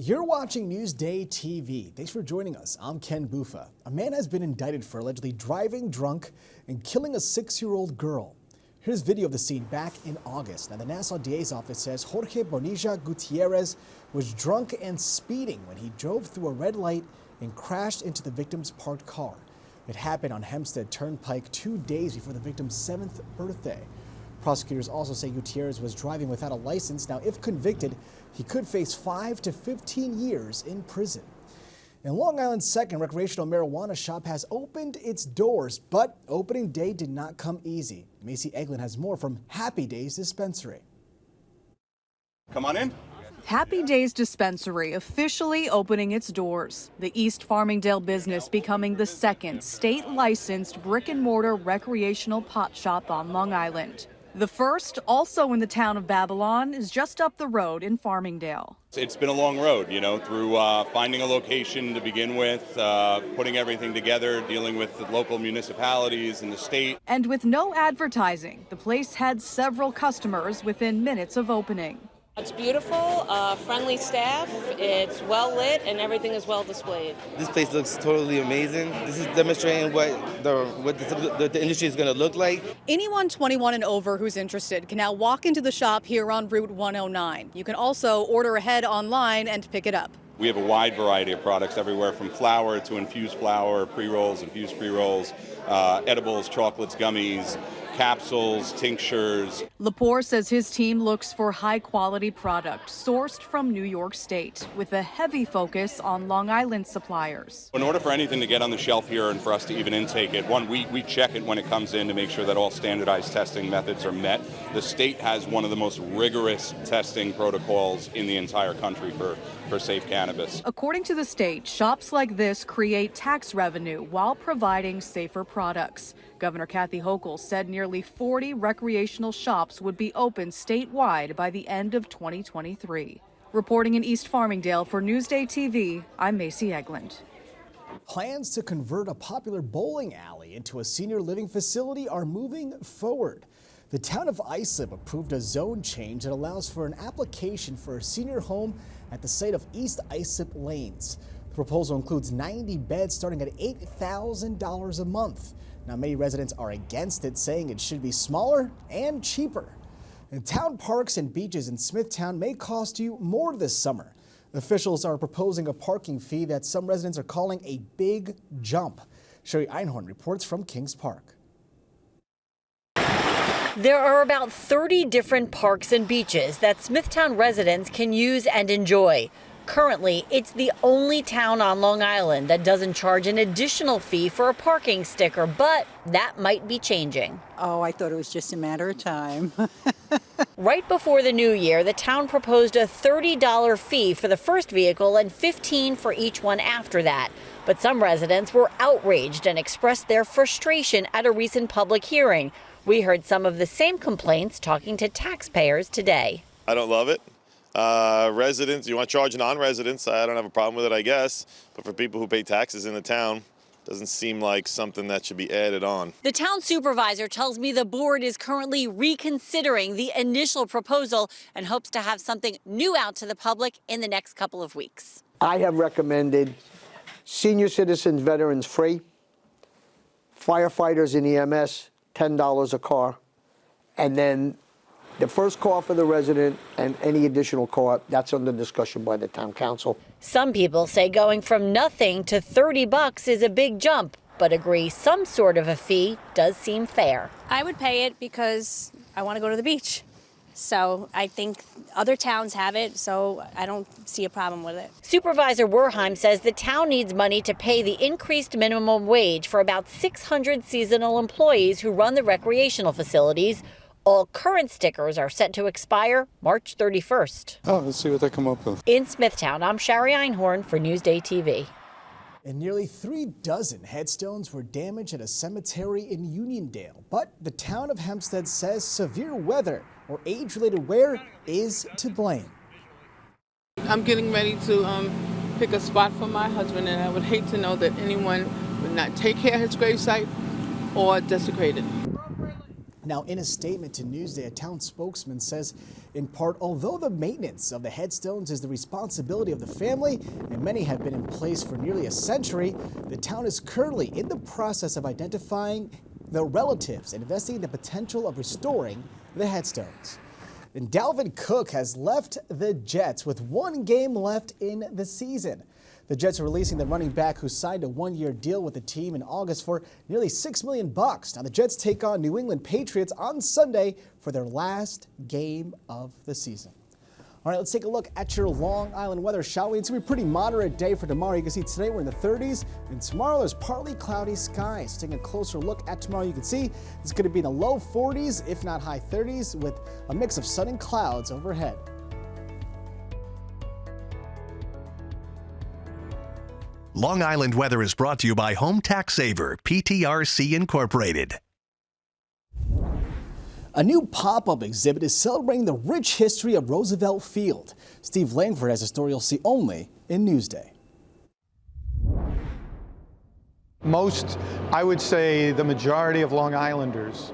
You're watching Newsday TV. Thanks for joining us. I'm Ken Bufa. A man has been indicted for allegedly driving drunk and killing a 6-year-old girl. Here's video of the scene back in August. Now, the Nassau DA's office says Jorge Bonilla Gutierrez was drunk and speeding when he drove through a red light and crashed into the victim's parked car. It happened on Hempstead Turnpike 2 days before the victim's 7th birthday. Prosecutors also say Gutierrez was driving without a license. Now, if convicted, he could face 5 to 15 years in prison. And Long Island's second recreational marijuana shop has opened its doors, but opening day did not come easy. Macy Eglin has more from Happy Days Dispensary. Come on in. Happy Days Dispensary officially opening its doors. The East Farmingdale business becoming the second state-licensed brick-and-mortar recreational pot shop on Long Island. The first, also in the town of Babylon, is just up the road in Farmingdale. It's been a long road, through finding a location to begin with, putting everything together, dealing with the local municipalities and the state. And with no advertising, the place had several customers within minutes of opening. It's beautiful, friendly staff, it's well lit, and everything is well displayed. This place looks totally amazing. This is demonstrating what the industry is going to look like. Anyone 21 and over who's interested can now walk into the shop here on Route 109. You can also order ahead online and pick it up. We have a wide variety of products, everywhere from flour to infused flour, pre-rolls, infused pre-rolls, edibles, chocolates, gummies, capsules, tinctures. Lepore says his team looks for high-quality product sourced from New York State, with a heavy focus on Long Island suppliers. In order for anything to get on the shelf here and for us to even intake it, we check it when it comes in to make sure that all standardized testing methods are met. The state has one of the most rigorous testing protocols in the entire country for safe cannabis. According to the state, shops like this create tax revenue while providing safer products. Governor Kathy Hochul said nearly 40 recreational shops would be open statewide by the end of 2023. Reporting in East Farmingdale for Newsday TV, I'm Macy Eglin. Plans to convert a popular bowling alley into a senior living facility are moving forward. The town of Islip approved a zone change that allows for an application for a senior home at the site of East Islip Lanes. The proposal includes 90 beds starting at $8,000 a month. Now, many residents are against it, saying it should be smaller and cheaper. And town parks and beaches in Smithtown may cost you more this summer. Officials are proposing a parking fee that some residents are calling a big jump. Sherry Einhorn reports from Kings Park. There are about 30 different parks and beaches that Smithtown residents can use and enjoy. Currently, it's the only town on Long Island that doesn't charge an additional fee for a parking sticker, but that might be changing. Oh, I thought it was just a matter of time. Right before the new year, the town proposed a $30 fee for the first vehicle and $15 for each one after that. But some residents were outraged and expressed their frustration at a recent public hearing. We heard some of the same complaints talking to taxpayers today. I don't love it. Residents, you want to charge non-residents, I don't have a problem with it, I guess. But for people who pay taxes in the town, doesn't seem like something that should be added on. The town supervisor tells me the board is currently reconsidering the initial proposal and hopes to have something new out to the public in the next couple of weeks. I have recommended senior citizens, veterans free, firefighters and EMS, $10 a car, and then the first car for the resident and any additional car, that's under discussion by the town council. Some people say going from nothing to $30 is a big jump, but agree some sort of a fee does seem fair. I would pay it because I want to go to the beach. So I think other towns have it, so I don't see a problem with it. Supervisor Werheim says the town needs money to pay the increased minimum wage for about 600 seasonal employees who run the recreational facilities. All current stickers are set to expire March 31st. Oh, let's see what they come up with. In Smithtown, I'm Sherry Einhorn for Newsday TV. And nearly 3 dozen headstones were damaged at a cemetery in Uniondale. But the town of Hempstead says severe weather or age-related wear is to blame. I'm getting ready to pick a spot for my husband, and I would hate to know that anyone would not take care of his gravesite or desecrate it. Now, in a statement to Newsday, a town spokesman says, in part, although the maintenance of the headstones is the responsibility of the family, and many have been in place for nearly a century, the town is currently in the process of identifying the relatives and investigating the potential of restoring the headstones. And Dalvin Cook has left the Jets with one game left in the season. The Jets are releasing the running back who signed a one-year deal with the team in August for nearly $6 million. Now the Jets take on New England Patriots on Sunday for their last game of the season. All right, let's take a look at your Long Island weather, shall we? It's going to be a pretty moderate day for tomorrow. You can see today we're in the 30s, and tomorrow there's partly cloudy skies. Taking a closer look at tomorrow, you can see it's going to be in the low 40s, if not high 30s, with a mix of sun and clouds overhead. Long Island weather is brought to you by Home Tax Saver, PTRC Incorporated. A new pop-up exhibit is celebrating the rich history of Roosevelt Field. Steve Langford has a story you'll see only in Newsday. Most, I would say the majority of Long Islanders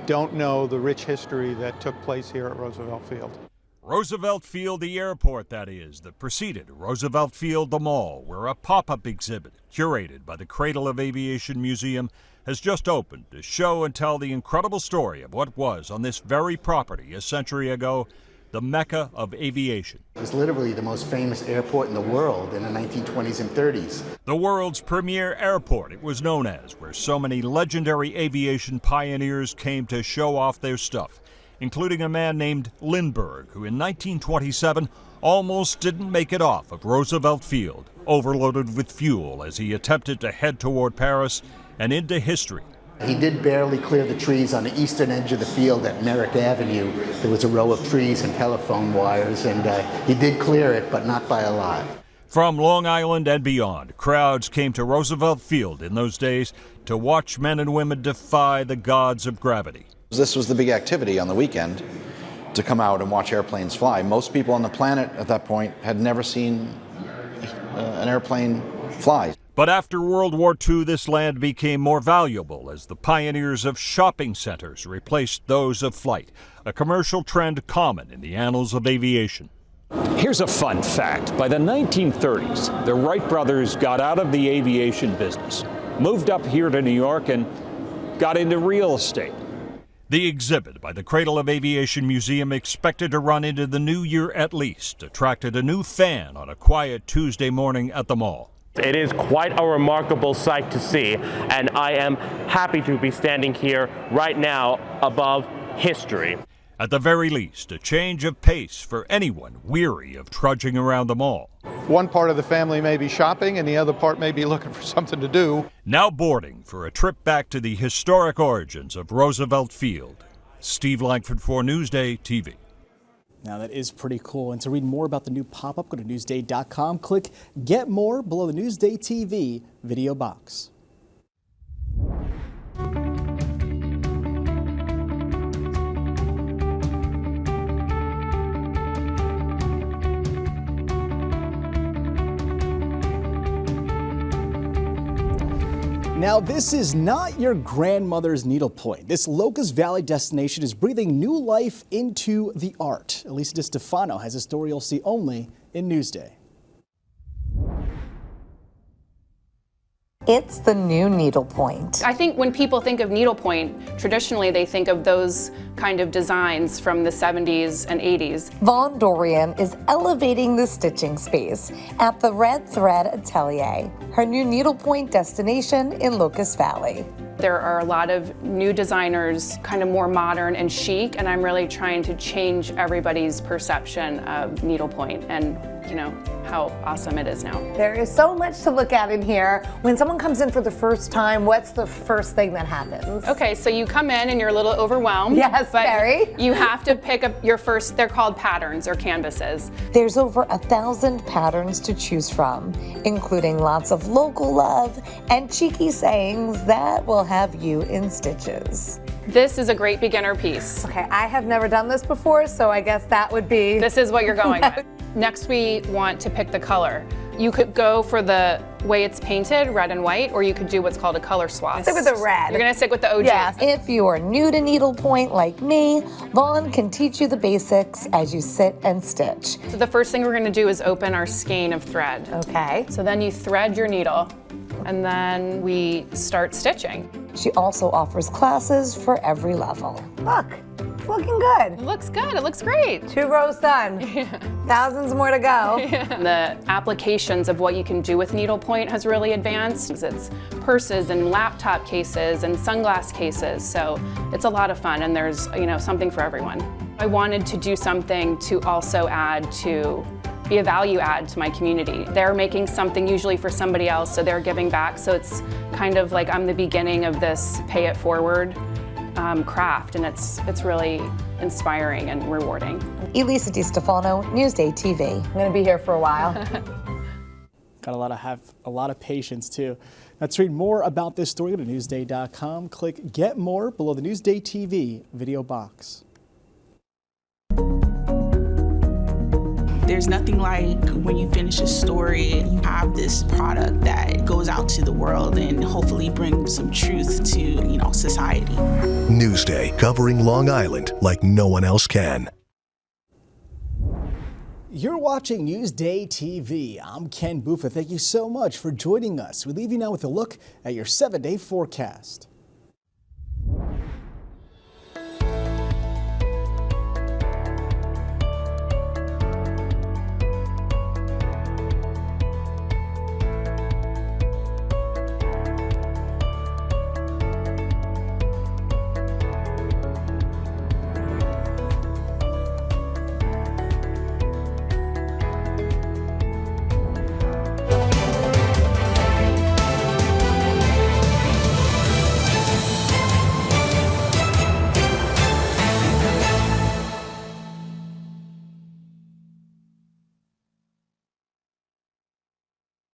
don't know the rich history that took place here at Roosevelt Field. Roosevelt Field, the airport, that is, that preceded Roosevelt Field, the mall, where a pop-up exhibit curated by the Cradle of Aviation Museum has just opened to show and tell the incredible story of what was on this very property a century ago, the Mecca of aviation. It was literally the most famous airport in the world in the 1920s and 30s. The world's premier airport, it was known as, where so many legendary aviation pioneers came to show off their stuff, including a man named Lindbergh, who in 1927 almost didn't make it off of Roosevelt Field, overloaded with fuel as he attempted to head toward Paris and into history. He did barely clear the trees on the eastern edge of the field at Merrick Avenue. There was a row of trees and telephone wires, and he did clear it, but not by a lot. From Long Island and beyond, crowds came to Roosevelt Field in those days to watch men and women defy the gods of gravity. This was the big activity on the weekend, to come out and watch airplanes fly. Most people on the planet at that point had never seen an airplane fly. But after World War II, this land became more valuable as the pioneers of shopping centers replaced those of flight, a commercial trend common in the annals of aviation. Here's a fun fact. By the 1930s, the Wright brothers got out of the aviation business, moved up here to New York, and got into real estate. The exhibit by the Cradle of Aviation Museum, expected to run into the new year at least, attracted a new fan on a quiet Tuesday morning at the mall. It is quite a remarkable sight to see, and I am happy to be standing here right now above history. At the very least, a change of pace for anyone weary of trudging around the mall. One part of the family may be shopping and the other part may be looking for something to do. Now boarding for a trip back to the historic origins of Roosevelt Field. Steve Langford for Newsday TV. Now that is pretty cool. And to read more about the new pop-up, go to Newsday.com. Click Get More below the Newsday TV video box. Now, this is not your grandmother's needlepoint. This Locust Valley destination is breathing new life into the art. Elisa DiStefano has a story you'll see only in Newsday. It's the new needlepoint. I think when people think of needlepoint, traditionally they think of those kind of designs from the 70s and 80s. Vaughn Dorian is elevating the stitching space at the Red Thread Atelier, her new needlepoint destination in Locust Valley. There are a lot of new designers, kind of more modern and chic, and I'm really trying to change everybody's perception of needlepoint and, you know, how awesome it is now. There is so much to look at in here. When someone comes in for the first time, what's the first thing that happens? Okay, so you come in and you're a little overwhelmed. Yes, but very. You have to pick up your first, they're called patterns or canvases. There's over 1,000 patterns to choose from, including lots of local love and cheeky sayings that will have you in stitches. This is a great beginner piece. Okay, I have never done this before, so I guess that would be... This is what you're going with. Next, we want to pick the color. You could go for the way it's painted, red and white, or you could do what's called a color swap. Stick with the red. You're gonna stick with the OG. Yes. If you are new to needlepoint like me, Vaughn can teach you the basics as you sit and stitch. So the first thing we're gonna do is open our skein of thread. Okay. So then you thread your needle, and then we start stitching. She also offers classes for every level. Look, it's looking good. It looks good, it looks great. 2 rows done. Thousands more to go. The applications of what you can do with needlepoint has really advanced. It's purses and laptop cases and sunglass cases, so it's a lot of fun, and there's something for everyone. I wanted to do something to also be a value add to my community. They're making something usually for somebody else, so they're giving back. So it's kind of like I'm the beginning of this pay it forward craft, and it's really inspiring and rewarding. Elisa DiStefano, Newsday TV. I'm gonna be here for a while. Got have a lot of patience too. Now to read more about this story, go to newsday.com. Click Get More below the Newsday TV video box. There's nothing like when you finish a story, you have this product that goes out to the world and hopefully brings some truth to, society. Newsday, covering Long Island like no one else can. You're watching Newsday TV. I'm Ken Buffa. Thank you so much for joining us. We leave you now with a look at your 7-day forecast.